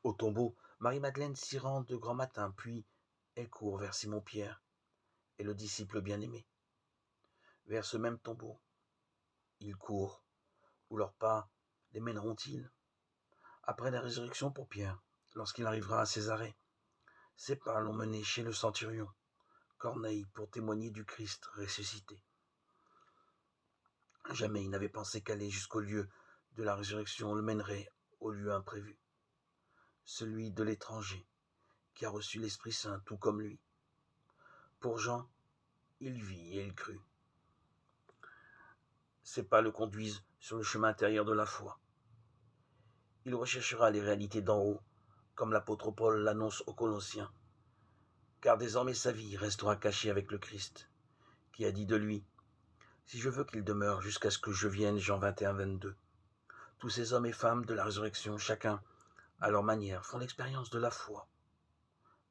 Au tombeau, Marie-Madeleine s'y rend de grand matin, puis elle court vers Simon-Pierre et le disciple bien-aimé. Vers ce même tombeau, ils courent. Où leurs pas les mèneront-ils? Après la résurrection pour Pierre, lorsqu'il arrivera à Césarée, ses pas l'ont mené chez le centurion, Corneille, pour témoigner du Christ ressuscité. Jamais il n'avait pensé qu'aller jusqu'au lieu de la résurrection le mènerait au lieu imprévu, celui de l'étranger, qui a reçu l'Esprit Saint tout comme lui. Pour Jean, il vit et il crut. Ses pas le conduisent sur le chemin intérieur de la foi. Il recherchera les réalités d'en haut, comme l'apôtre Paul l'annonce aux Colossiens, car désormais sa vie restera cachée avec le Christ, qui a dit de lui, « Si je veux qu'il demeure jusqu'à ce que je vienne » Jean 21, 22. Tous ces hommes et femmes de la résurrection, chacun, à leur manière, font l'expérience de la foi.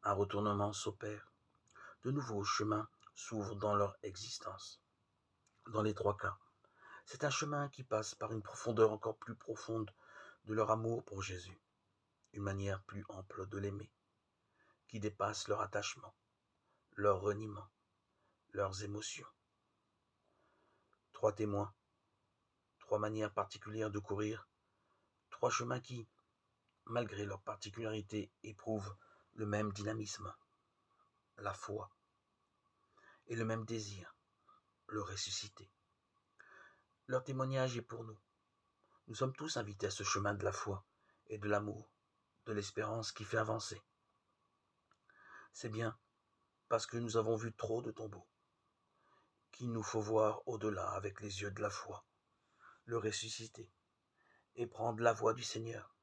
Un retournement s'opère. De nouveaux chemins s'ouvrent dans leur existence. Dans les trois cas, c'est un chemin qui passe par une profondeur encore plus profonde de leur amour pour Jésus, une manière plus ample de l'aimer, qui dépasse leur attachement, leur reniement, leurs émotions. Trois témoins, trois manières particulières de courir, trois chemins qui, malgré leur particularité, éprouvent le même dynamisme, la foi, et le même désir, le ressusciter. Leur témoignage est pour nous. Nous sommes tous invités à ce chemin de la foi et de l'amour, de l'espérance qui fait avancer. C'est bien parce que nous avons vu trop de tombeaux qu'il nous faut voir au-delà avec les yeux de la foi, le ressusciter et prendre la voie du Seigneur.